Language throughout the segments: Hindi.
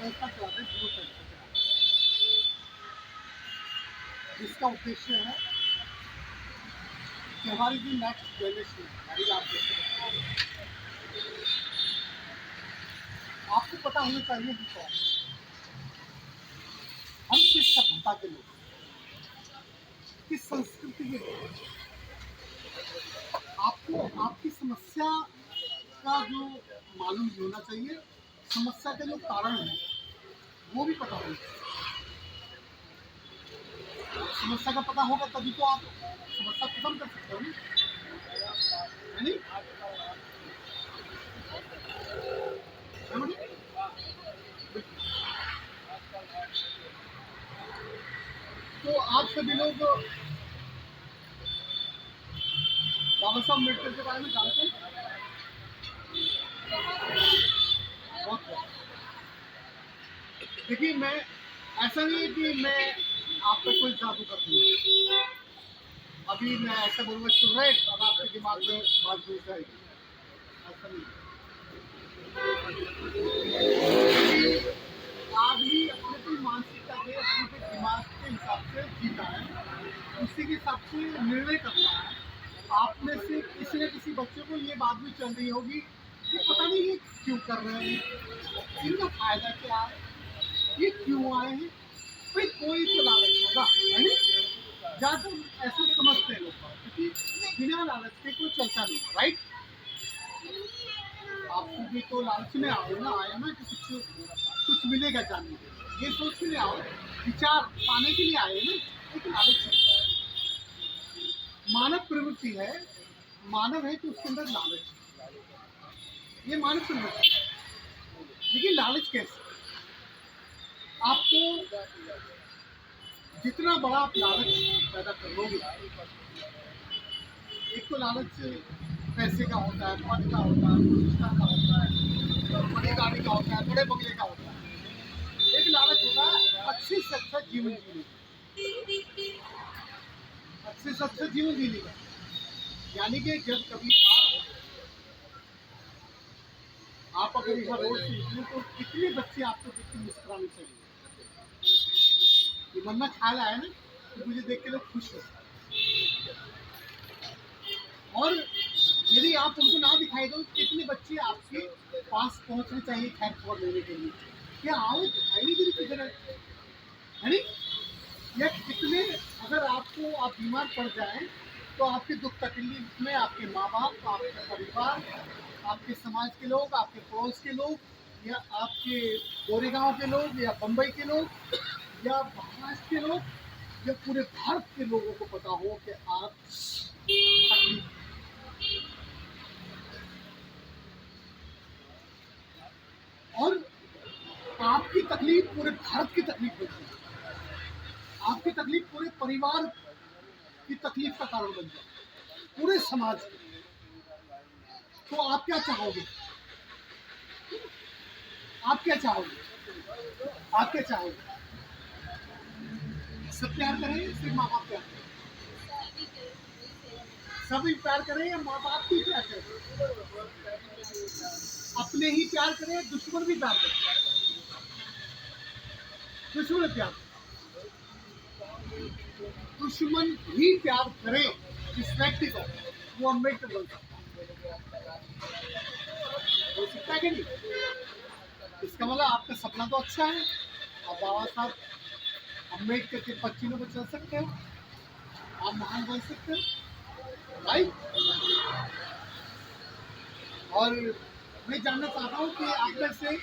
संस्था चलाते हैं ध्रुव संस्था चलाते हैं, जिसका उद्देश्य है कि हमारी जो नेक्स्ट जनरेशन है, हमारी आप आपको पता होना चाहिए कि कौन हम किस सभ्यता के लोग, किस संस्कृति के लोग। आपको आपकी समस्या का जो मालूम होना चाहिए, समस्या के जो कारण हैं वो भी पता होना चाहिए। समस्या का पता होगा तभी तो आप समस्या खत्म कर सकते हो, है नहीं? तो आप सभी लोग बाबा साहब अम्बेडकर के बारे में जानते हैं? देखिए, मैं ऐसा नहीं है कि मैं आप पे कोई जादू कर दूँ। अभी मैं ऐसा बोलूँगा स्टूडेंट, अब आपके दिमाग में बात घुस जाएगी, ऐसा नहीं। आदमी अपने कोई मानसिकता के, अपने दिमाग के हिसाब से जीता है, उसी के हिसाब से निर्णय करता है। आप में से किसी न किसी बच्चे को ये बात भी चल रही होगी कि पता नहीं ये क्यों कर रहे हैं, इनका फायदा क्या है, ये क्यों आए हैं, भाई कोई तो लालच होगा, है नहीं? ज़्यादातर ऐसा समझते हैं लोग, क्योंकि बिना लालच के कोई चलता नहीं, राइट? आप भी तो लालच में आओ ना, आए ना कि कुछ मिलेगा जानने के लिए, ये सोच के लिए आओ, विचार पाने के लिए आए ना, एक लालच है। मानव प्रवृत्ति है, मानव है तो उसके अंदर लालच है, ये मानव प्रवृत्ति है। लेकिन लालच कैसे? आपको जितना बड़ा आप लालच पैदा कर लोगे, एक तो लालच पैसे का होता है, पद का होता है, प्रतिष्ठा का होता है, बड़ी गाड़ी का होता है, बड़े बंगले का होता है। एक लालच होता है अच्छे से अच्छा जीवन जीने का, अच्छे से अच्छा जीवन जीने का। यानी कि जब कभी आप अगर यहाँ रोड से निकले तो कितने बच्चे आपको देख के मुस्कुराने चाहिए, ये मन में ख्याल आया ना कि मुझे देख के लोग खुश हो। और यदि आप उनको ना दिखाई दो, कितने बच्चे आपके पास पहुंचने चाहिए खैर खबर लेने के लिए, क्या आओ दिखाई नहीं दे किधर है नहीं? या कितने, अगर आपको आप बीमार पड़ जाएं तो आपके दुख तकलीफ में आपके माँ बाप, आपका परिवार, आपके समाज के लोग, आपके पड़ोस के लोग, या आपके गोरेगांव के लोग, या बम्बई के लोग, या महाराष्ट्र के लोग, या पूरे भारत के लोगों को पता हो कि आप तकलीफ, और आपकी तकलीफ पूरे भारत की तकलीफ होती है, आपकी तकलीफ पूरे परिवार की तकलीफ का कारण बन जाए, पूरे समाज की। तो आप क्या चाहोगे? आप क्या चाहोगे? आप क्या चाहोगे? सब प्यार करें, सिर्फ माँ बाप प्यार करें? सभी प्यार करें या माँ बाप भी प्यार करें? अपने ही प्यार करें, दुश्मन भी प्यार करें? दुश्मन प्यार, दुश्मन भी प्यार करे इस व्यक्ति को, वो अम्बेडकर बन सकता है कि नहीं? इसका मतलब आपका सपना तो अच्छा है, आप बाबा साहब अम्बेडकर के पच्चीनों में चल सकते हो, आप महान बन सकते हो, राइट? और मैं जानना चाहता हूँ कि आप में से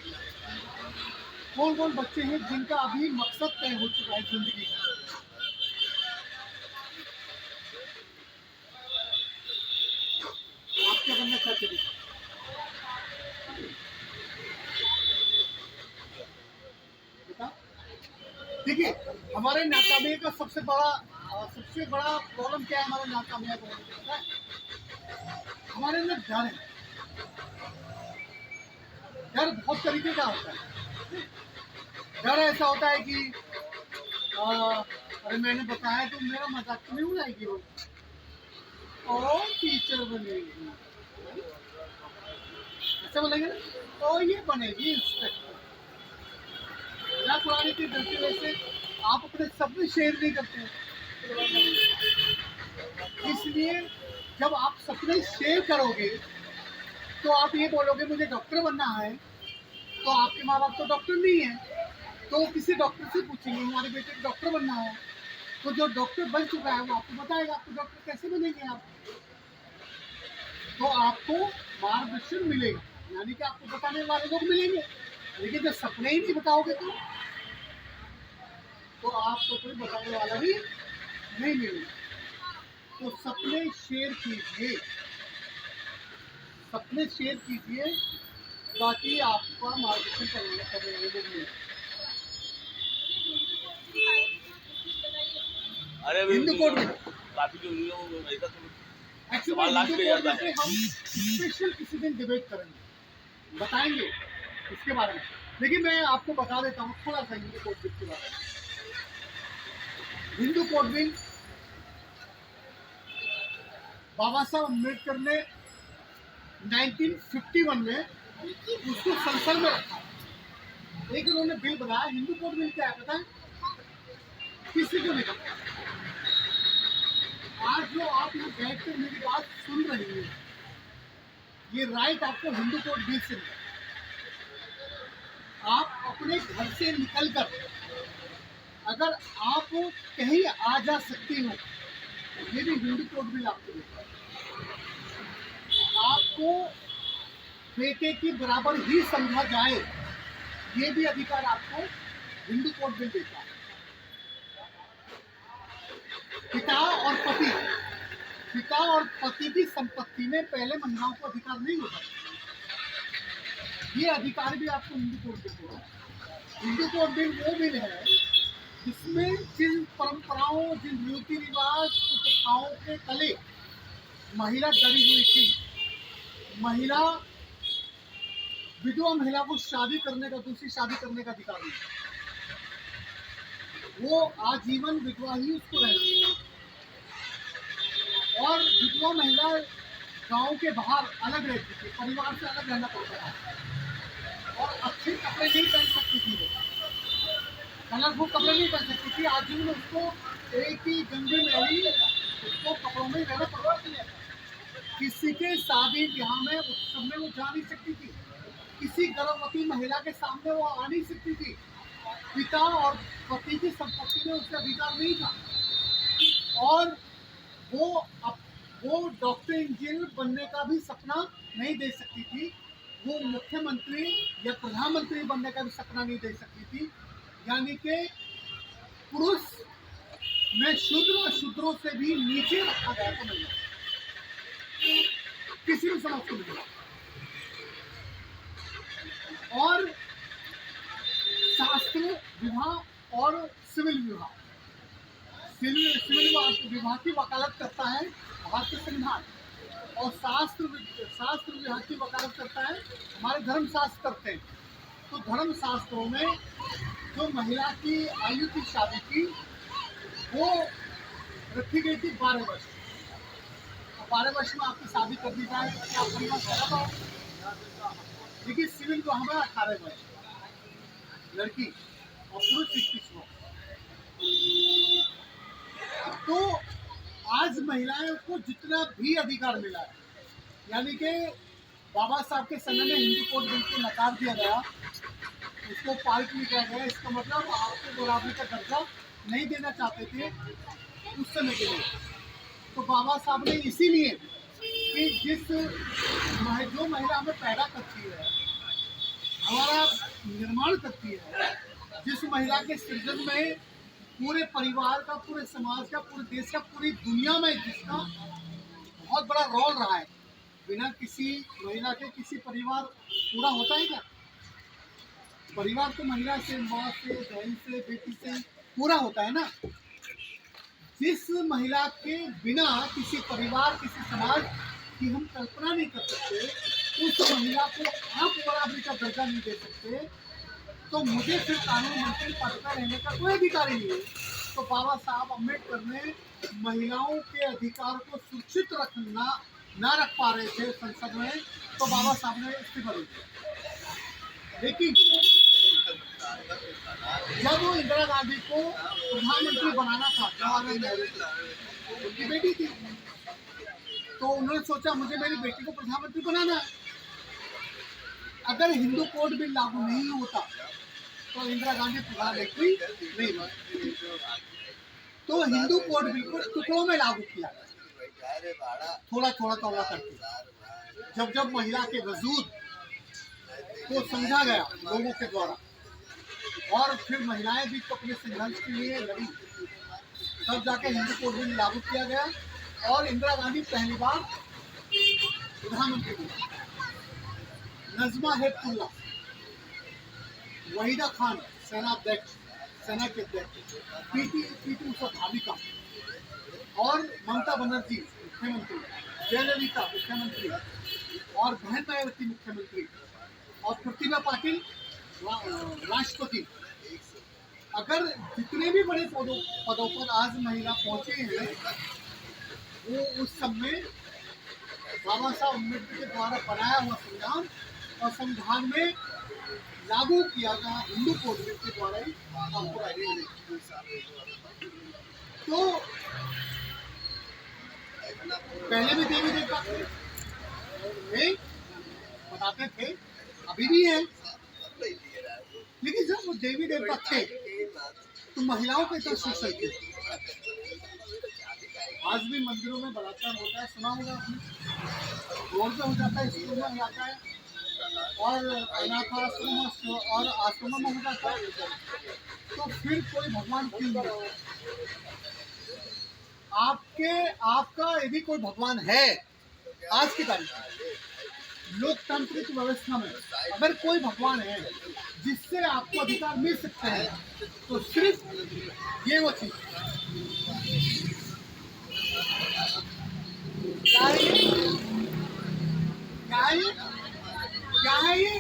कौन कौन बच्चे हैं जिनका अभी मकसद तय हो चुका है जिंदगी का? आप क्या बनना चाहते हैं? देखिए, हमारे नाकामी का सबसे बड़ा प्रॉब्लम क्या है? हमारे नाकामी को पता है, हमारे अंदर डर है। डर बहुत तरीके का होता है। डर ऐसा होता है कि अरे मैंने बताया तो मेरा मजाक तो नहीं उड़ाएगी वो, और टीचर बनेगी, ऐसा बोलेंगे ना, तो ये बनेगी इंस्पेक्टर, मजाक उड़ाने के डरते वैसे आप अपने सपने शेयर नहीं करते हैं। इसलिए जब आप सपने शेयर करोगे तो आप ये बोलोगे मुझे डॉक्टर बनना है, तो आपके माँ बाप तो डॉक्टर नहीं है, तो किसी डॉक्टर से पूछेंगे हमारे बेटे को डॉक्टर बनना है, तो जो डॉक्टर बन चुका है वो आपको बताएगा आपको डॉक्टर कैसे बनेंगे आप। तो आपको मार्गदर्शन मिलेगा, यानी कि आपको बताने वाले लोग मिलेंगे, लेकिन जब सपने ही नहीं बताओगे तो आपको कोई बताने वाला भी नहीं मिलेगा। तो सपने शेयर कीजिए, सपने शेयर कीजिए ताकि आपका मार्गदर्शन करने वाले लोग मिले। अरे हिंदू कोड में काफी जो ऐसा तो एक्चुअली हिंदू कोड में हम स्पेशल किसी दिन डिबेट करेंगे, बताएंगे इसके बारे में, लेकिन मैं आपको बता देता हूँ थोड़ा सा हिंदू कोड बिल के बारे में। हिंदू कोड बिल बाबा साहब अम्बेडकर ने 1951 में उसको संसद में रखा। एक उन्होंने बिल बनाया। हिंदू कोड बिल क्या है पता है? किसी को नहीं पता। आज जो आप यहाँ बैठ कर मेरी बात सुन रही हैं, ये राइट आपको हिंदू कोड बिल से मिला। आप अपने घर से निकलकर अगर आप कहीं आ जा सकती हो, ये भी हिंदू कोड बिल आपको देता है। आपको बेटे के बराबर ही समझा जाए, ये भी अधिकार आपको हिंदू कोड बिल देता है। पिता और पति की संपत्ति में पहले महिलाओं को अधिकार नहीं होता, ये अधिकार भी आपको हिंदू कोड बिल देता है। हिंदू कोड बिल वो बिल है जिसमें जिन परंपराओं, जिन रीति रिवाज, प्रथाओं के तले महिला डरी हुई थी, विधवा महिला को शादी करने का, दूसरी शादी करने का अधिकार नहीं, वो आजीवन विधवा ही उसको रहती है। और विधवा महिला गांव के बाहर अलग रहती थी, परिवार से अलग रहना पड़ता था, और अच्छे कपड़े नहीं पहन सकती थी, वो कलरफुल कपड़े नहीं पहन सकती थी। आजीवन उसको एक ही गंदी मैली उसको कपड़ों में रहना पड़ता था। किसी के शादी ब्याह में उत्सव में वो जा नहीं सकती थी, किसी गर्भवती महिला के सामने वो आ नहीं सकती थी। पिता और पति की संपत्ति में उसका अधिकार नहीं था, और वो डॉक्टर इंजीनियर बनने का भी सपना नहीं दे सकती थी, वो मुख्यमंत्री या प्रधानमंत्री बनने का भी सपना नहीं दे सकती थी। यानी कि पुरुष में शूद्र और शूद्रों से भी नीचे रखा गया था महिला, किसी भी समाज को नहीं। और शास्त्र विवाह और सिविल विवाह, सिविल विवाह की वकालत करता है भारतीय संविधान, और शास्त्र विवाह की वकालत करता है हमारे धर्म शास्त्र करते हैं। तो धर्म शास्त्रों में जो महिला की आयु की शादी की वो रखी गई थी 12 वर्ष। 12 वर्ष में आपकी शादी कर दी जाए तो क्या परिवार खराब हो? लेकिन सिविल विवाह में 18 वर्ष लड़की और पुरुष 21 वर्ष। तो आज महिलाओं को जितना भी अधिकार मिला है, यानी कि बाबा साहब के समय में हिंदू कोड बिल को नकार दिया गया, उसको पारित नहीं किया गया, इसका मतलब आपको बराबरी का दर्जा नहीं देना चाहते थे उस समय के लिए। तो बाबा साहब ने इसीलिए कि जो महिला हमें पैदा करती है, हमारा निर्माण करती है, जिस महिला के सृजन में पूरे परिवार का, पूरे समाज का, पूरे देश का, पूरी दुनिया में जिसका बहुत बड़ा रोल रहा है, बिना किसी महिला के किसी परिवार पूरा होता है क्या? परिवार तो महिला से, माँ से, बहन से, बेटी से पूरा होता है ना। जिस महिला के बिना किसी परिवार, किसी समाज की हम कल्पना नहीं कर सकते, उस महिला को आप बराबरी का दर्जा नहीं दे सकते, तो मुझे फिर कानून मंत्री पद पर रहने का कोई अधिकार ही नहीं है। तो बाबा साहब अम्बेडकर ने महिलाओं के अधिकार को सुरक्षित न रख पा रहे थे संसद में, तो बाबा साहब ने इस्तीफा दे दिया। लेकिन जब वो इंदिरा गांधी को प्रधानमंत्री बनाना था, जवाहरलाल नेहरू को, उनकी बेटी थी, तो उन्होंने सोचा मुझे मेरी बेटी को प्रधानमंत्री बनाना है। अगर हिंदू कोड बिल लागू नहीं होता तो इंदिरा गांधी प्रधानमंत्री नहीं बनती। तो हिंदू कोड बिल को टुकड़ों में लागू किया, थोड़ा थोड़ा तोड़ा करके। जब जब महिला के वजूद को समझा गया लोगों के द्वारा, और फिर महिलाएं भी तो अपने संघर्ष के लिए लड़ी, तब जाके हिंदू कोड बिल लागू किया गया और इंदिरा गांधी पहली बार प्रधानमंत्री बनी। नजमा हेपतुल्ला, वहीदा खान सेना के अध्यक्ष, पीटी उषा भाविका, और ममता बनर्जी मुख्यमंत्री, जयललिता मुख्यमंत्री, और बहन मायावती मुख्यमंत्री, और प्रतिभा पाटिल राष्ट्रपति। अगर जितने भी बड़े पदों पर आज महिला पहुंचे हैं, वो उस समय बाबा साहब अम्बेडकर के द्वारा बनाया हुआ संविधान और संविधान में लागू किया गया हिंदू कोड बिल के द्वारा ही आपको आएंगे। तो पहले भी देवी देवता थे, बताते थे, अभी भी है, लेकिन जब वो देवी देवता थे तो महिलाओं के साथ शोषण किया। आज भी मंदिरों में बलात्कार होता है, सुना होगा आपने, रोड पे हो जाता है, स्कूल में हो जाता है, और अनाथ आश्रम और आश्रमों में हो जाता है। तो फिर कोई भगवान क्यों नहीं? आपका यदि कोई भगवान है आज की तारीख में, लोकतांत्रिक व्यवस्था में अगर कोई भगवान है जिससे आपको अधिकार मिल सकते हैं, तो सिर्फ ये वो चीज क्या है ये?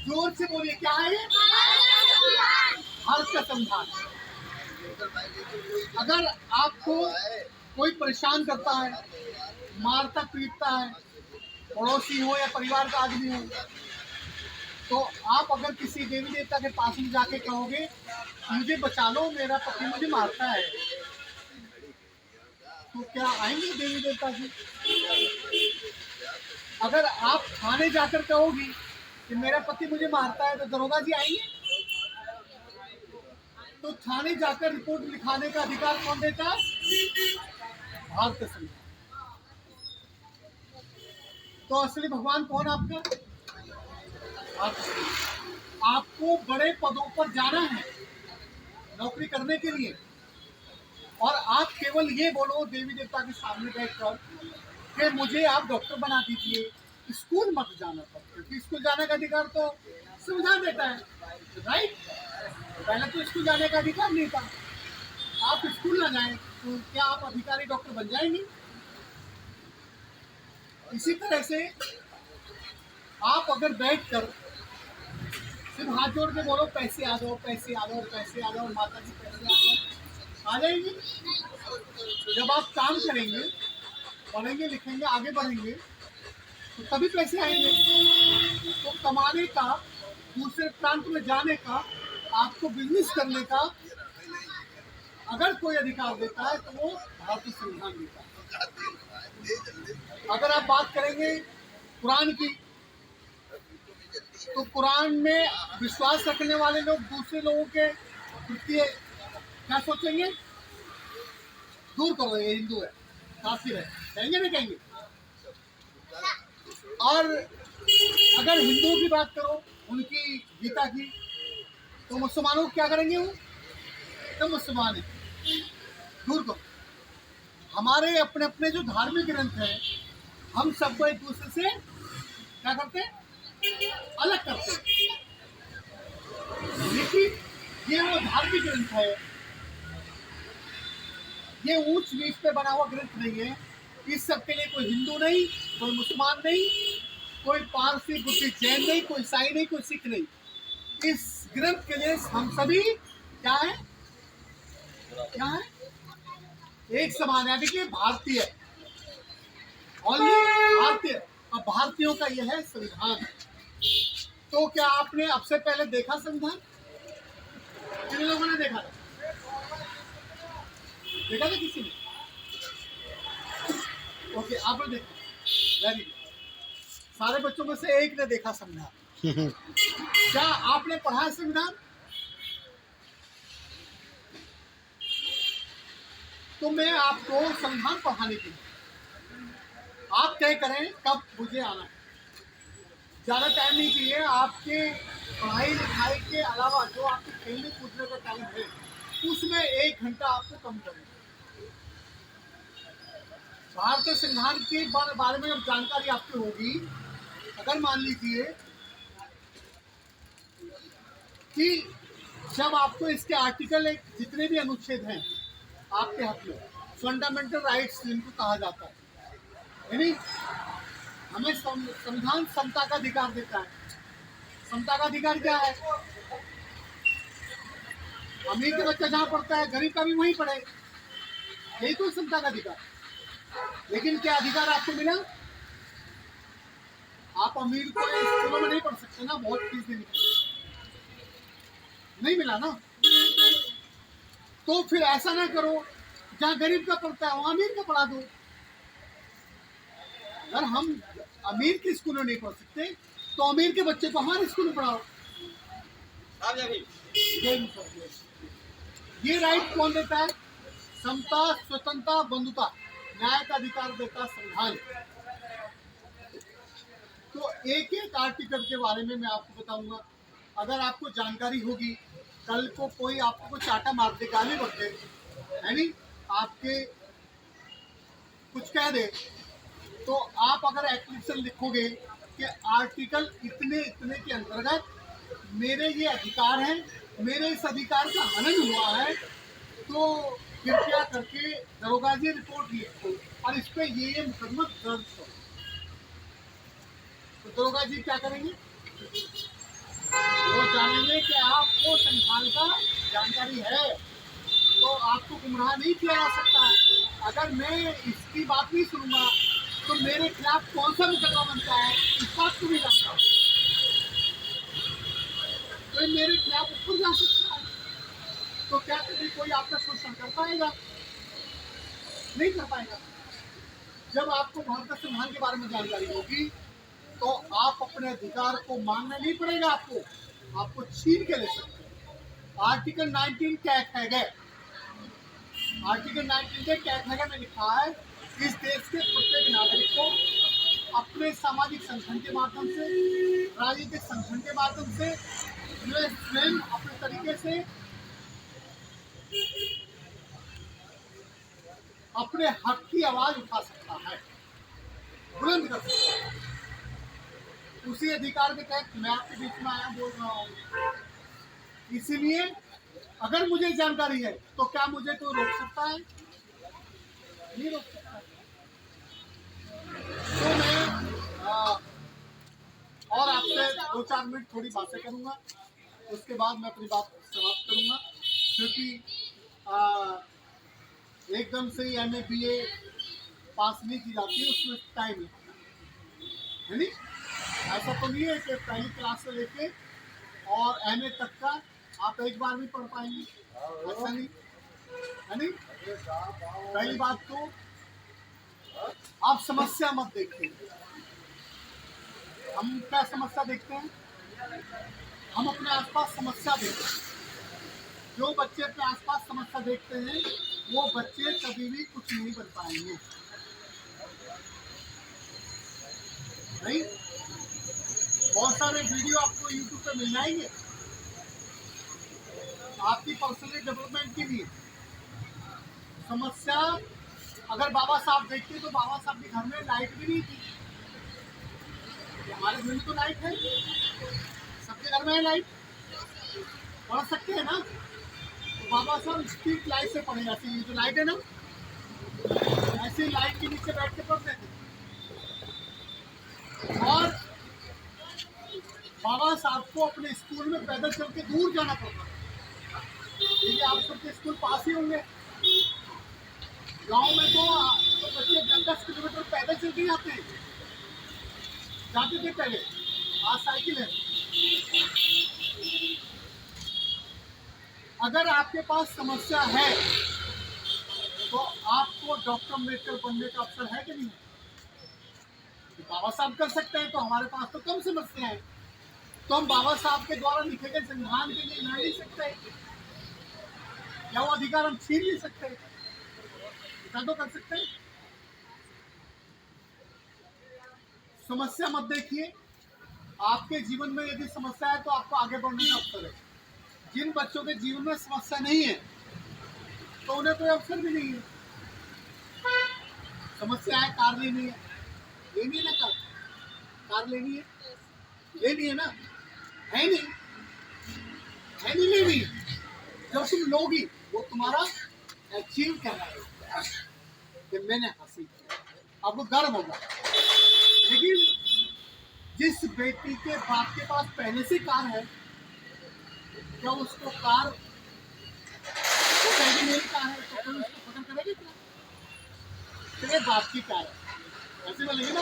जोर से बोलिए, क्या है ये? भारत का संविधान। अगर आपको कोई परेशान करता है, मारता पीटता है, पड़ोसी हो या परिवार का आदमी हो, तो आप अगर किसी देवी देवता के पास में जाके कहोगे मुझे बचा लो, मेरा पति मुझे मारता है, तो क्या आएंगे देवी देवता जी? अगर आप थाने जाकर कहोगी कि मेरा पति मुझे मारता है, तो दरोगा जी आएंगे? तो थाने जाकर रिपोर्ट लिखाने का अधिकार कौन देता है? भारत संविधान। तो असली भगवान कौन आपका? आपको बड़े पदों पर जाना है नौकरी करने के लिए, और आप केवल ये बोलो देवी देवता के सामने बैठकर कि मुझे आप डॉक्टर बना दीजिए, स्कूल मत जाना पड़ता, क्योंकि स्कूल जाने का अधिकार तो संविधान देता है, राइट? पहले तो स्कूल जाने का अधिकार नहीं था। आप स्कूल ना जाएं तो क्या आप अधिकारी डॉक्टर बन जाएंगे? इसी तरह से आप अगर बैठकर सिर्फ हाथ जोड़ के बोलो पैसे आ जाओ, पैसे आ जाओ, पैसे आ जाओ, माता जी पैसे आ जाओ, आ जाएंगे। जब आप काम करेंगे, पढ़ेंगे, लिखेंगे, आगे बढ़ेंगे, तो तभी पैसे आएंगे। तो कमाने का, दूसरे प्रांत में जाने का, आपको बिजनेस करने का अगर कोई अधिकार देता है तो वो भारतीय संविधान देता है। अगर आप बात करेंगे कुरान की, तो कुरान में विश्वास रखने वाले लोग दूसरे लोगों के प्रति क्या सोचेंगे? दूर करो, ये हिंदू है, काफिर है, कहेंगे ना कहेंगे? और अगर हिंदुओं की बात करो, उनकी गीता की, तो मुसलमानों को क्या करेंगे? वो तो मुसलमान है, दूर करो। हमारे अपने अपने जो धार्मिक ग्रंथ हैं, हम सबको एक दूसरे से क्या करते हैं? अलग करते हैं। लेकिन ये वो धार्मिक ग्रंथ है, ये ऊंच नीच पे बना हुआ ग्रंथ नहीं है। इस सब के लिए कोई हिंदू नहीं, कोई मुसलमान नहीं, कोई पारसी, बुद्धिस्ट, जैन नहीं, कोई ईसाई नहीं, कोई सिख नहीं। इस ग्रंथ के लिए हम सभी क्या है? क्या है? एक समान है। देखिए, भारतीय, ओनली भारतीय। अब भारतीयों का यह है संविधान। तो क्या आपने अब से पहले देखा संविधान? किन लोगों ने देखा था? देखा था किसी ने? ओके, आपने देखा, वेरी गुड। सारे बच्चों में से एक ने देखा संविधान। क्या आपने पढ़ा है संविधान? तो मैं आपको संविधान पढ़ाने के लिए आप तय करें कब मुझे आना है। ज़्यादा टाइम नहीं चाहिए, आपके पढ़ाई लिखाई के अलावा जो आपके खेलने कूदने का टाइम है उसमें 1 घंटा आपको कम करें। भारतीय संविधान के बारे में जब जानकारी आपकी होगी, अगर मान लीजिए कि जब आपको इसके आर्टिकल जितने भी अनुच्छेद हैं आपके हक में, फंडामेंटल राइट्स जिनको कहा जाता है, यानी हमें संविधान समता का अधिकार देता है। समता का अधिकार क्या है? अमीर का बच्चा जहाँ पढ़ता है गरीब का भी वहीं पढ़े, यही तो समता का अधिकार। लेकिन क्या अधिकार आपको मिला? आप अमीर को स्कूलों में नहीं पढ़ सकते ना, बहुत फीस देनी पड़ती, नहीं मिला ना। तो फिर ऐसा ना करो, जहाँ गरीब का पढ़ता है वहाँ अमीर का पढ़ा दो। अगर हम अमीर के स्कूल में नहीं पढ़ सकते तो अमीर के बच्चे को हमारे स्कूल में पढ़ाओ। ये राइट कौन देता है? समता, स्वतंत्रता, बंधुता, न्याय का अधिकार देता संविधान। तो एक एक आर्टिकल के बारे में मैं आपको बताऊंगा। अगर आपको जानकारी होगी, कल को कोई आपको चाटा मार दे, गाली बक दे, यानी आपके कुछ कह दे, तो आप अगर एप्लीकेशन लिखोगे कि आर्टिकल इतने इतने के अंतर्गत मेरे ये अधिकार हैं, मेरे इस अधिकार का हनन हुआ है, तो कृपया करके दरोगा जी रिपोर्ट लिखो और इस पे ये मुकदमा दर्ज करो। तो दरोगा जी क्या करेंगे? वो जानेंगे कि आपको संविधान का जानकारी है, तो आपको गुमराह नहीं किया जा सकता। अगर मैं इसकी बात नहीं सुनूंगा तो मेरे खिलाफ कौन सा मुकदमा बनता है इस बात को भी जानता हूँ, तो मेरे खिलाफ ऊपर जा सकता है। तो क्या कभी कोई आपका शोषण कर पाएगा? नहीं कर पाएगा। जब आपको भारतीय संविधान के बारे में जानकारी होगी तो आप अपने अधिकार को मांगना नहीं पड़ेगा, आपको छीन के ले सकते हैं। आर्टिकल 19 क्या कहेगा? आर्टिकल 19 के क्या कहेगा में लिखा है, इस देश के प्रत्येक नागरिक को अपने सामाजिक संगठन के माध्यम से, राजनीतिक संगठन के माध्यम से, जो स्वयं अपने तरीके से अपने हक की आवाज उठा सकता है, बुलंद कर सकता है। उसी अधिकार के तहत मैं आपके बीच में आया बोल रहा हूँ। इसीलिए अगर मुझे जानकारी है तो क्या मुझे कोई रोक सकता है? नहीं रोक सकता। तो मैं और आपसे 2-4 मिनट थोड़ी बातें करूंगा, उसके बाद मैं अपनी बात समाप्त करूंगा, क्योंकि एकदम से ही MA BA पास नहीं की जाती है, उसमें टाइम लगता है नहीं। ऐसा तो नहीं है कि पहली क्लास से लेके और MA तक का आप एक बार भी पढ़ पाएंगे, ऐसा नहीं है नहीं। पहली बात तो आप समस्या मत देखिए। हम क्या समस्या देखते हैं? हम अपने आसपास समस्या देखते हैं। जो बच्चे अपने आसपास समस्या देखते हैं वो बच्चे कभी भी कुछ नहीं बन पाएंगे, नहीं। बहुत सारे वीडियो आपको YouTube पे मिल जाएंगे आपकी पर्सनल डेवलपमेंट के लिए। समस्या अगर बाबा साहब देखते तो बाबा साहब के घर में लाइट भी नहीं थी, हमारे घर में तो लाइट है, सबके घर में है लाइट, पढ़ सकते हैं ना। तो बाबा साहब स्ट्रीट लाइट से पढ़े, ऐसे ये जो लाइट है ना, ऐसे लाइट के नीचे बैठ के पढ़ते थे। और बाबा साहब को अपने स्कूल में पैदल चल के दूर जाना पड़ता था, क्योंकि आप सबके स्कूल पास ही होंगे। गांव में तो बच्चे 10-10 किलोमीटर पैदल चल के जाते थे पहले, आज साइकिल है। अगर आपके पास समस्या है तो आपको डॉक्टर अम्बेडकर बनने का अवसर है कि नहीं है? बाबा साहब कर सकते हैं तो हमारे पास तो कम समस्याएं हैं, तो हम बाबा साहब के द्वारा लिखे गए संविधान के लिए लड़ नहीं सकते या वो अधिकार हम छीन नहीं सकते? इतना तो कर सकते हैं। समस्या मत देखिए, आपके जीवन में यदि समस्या है तो आपको आगे बढ़ने का अवसर है। जिन बच्चों के जीवन में समस्या नहीं है तो उन्हें कोई अवसर भी नहीं है। समस्या है, कार लेनी है, लेनी है ना, कार लेनी है, लेनी है ना, है नहीं लेनी। जब तुम लोगी वो तुम्हारा अचीव करना है कि मैंने हासिल किया, आपको गर्व होगा। लेकिन जिस बेटी के बाप के पास पहले से कार है, क्या उसको कार तो पहले मेरी कार है तो कोई उसको पकड़ करेगी क्या? तेरे बाप की कार है ऐसे बोलेंगे ना,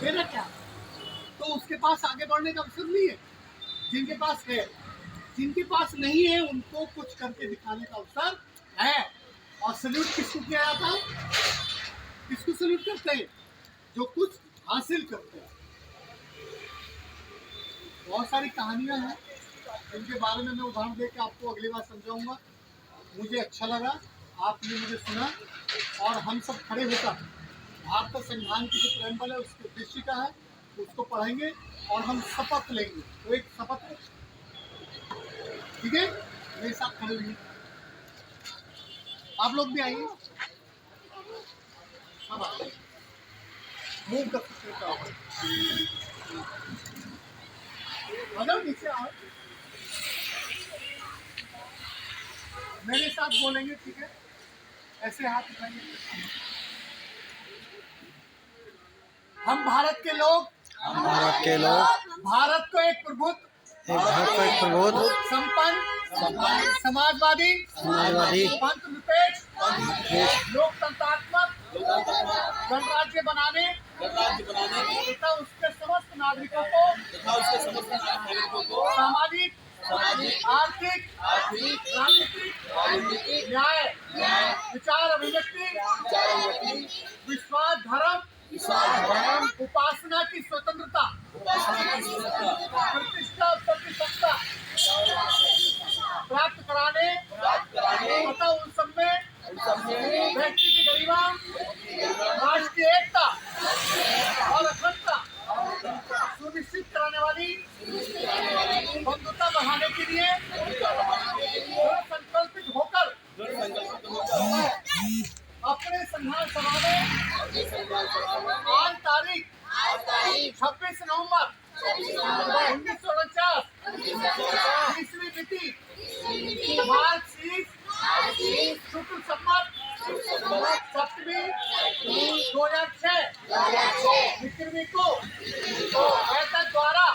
मेरा क्या? तो उसके पास आगे बढ़ने का अवसर नहीं है। जिनके पास है, जिनके पास नहीं है उनको कुछ करके दिखाने का अवसर है। और सल्यूट किसको किया जाता है? किसको सल्यूट करते हैं? जो कुछ हासिल करते हैं। बहुत सारी कहानियां हैं जिनके बारे में मैं उदाहरण देकर आपको अगली बार समझाऊंगा। मुझे अच्छा लगा, आपने मुझे सुना, और हम सब खड़े होकर भारत संविधान की जो प्रेम्बल है उसके उद्देश्य का है उसको पढ़ेंगे और हम शपथ लेंगे। तो एक शपथ है, ठीक है? मेरे साथ खड़े होंगे, आप लोग भी आइए। सब आइए, मूव कर सकते हो, मतलब नीचे आओ, मेरे साथ बोलेंगे, ठीक है? ऐसे हाथ उठाइए। हम भारत के लोग भारत को एक प्रभुत्व संपन्न समाजवादी पंथ निरपेक्ष लोकतंत्रात्मक गणराज्य बनाने तथा उसके समस्त नागरिकों को सामाजिक आर्थिक राजनीतिक न्याय विचार अभिव्यक्ति विश्वास धर्म उपासना की स्वतंत्रता प्रतिष्ठा प्रतिष्ठा प्राप्त कराने तथा उन सब में व्यक्ति की गरिमा राष्ट्रीय एकता और अखंडता सुनिश्चित कराने वाली बंधुता बढ़ाने के लिए संकल्पित होकर अपने संविधान सभा में आज तारीख 26 नवंबर 1949 तीसरी तिथि मार्च शुक्ल संवत सप्तमी 2006 विक्रमी को बैठक द्वारा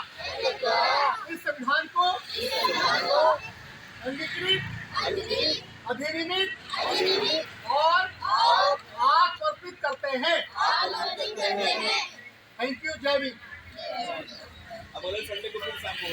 इस संविधान को अंगीकृत अधिनियमित और आत्म अर्पित करते हैं। Thank you. जय भीम।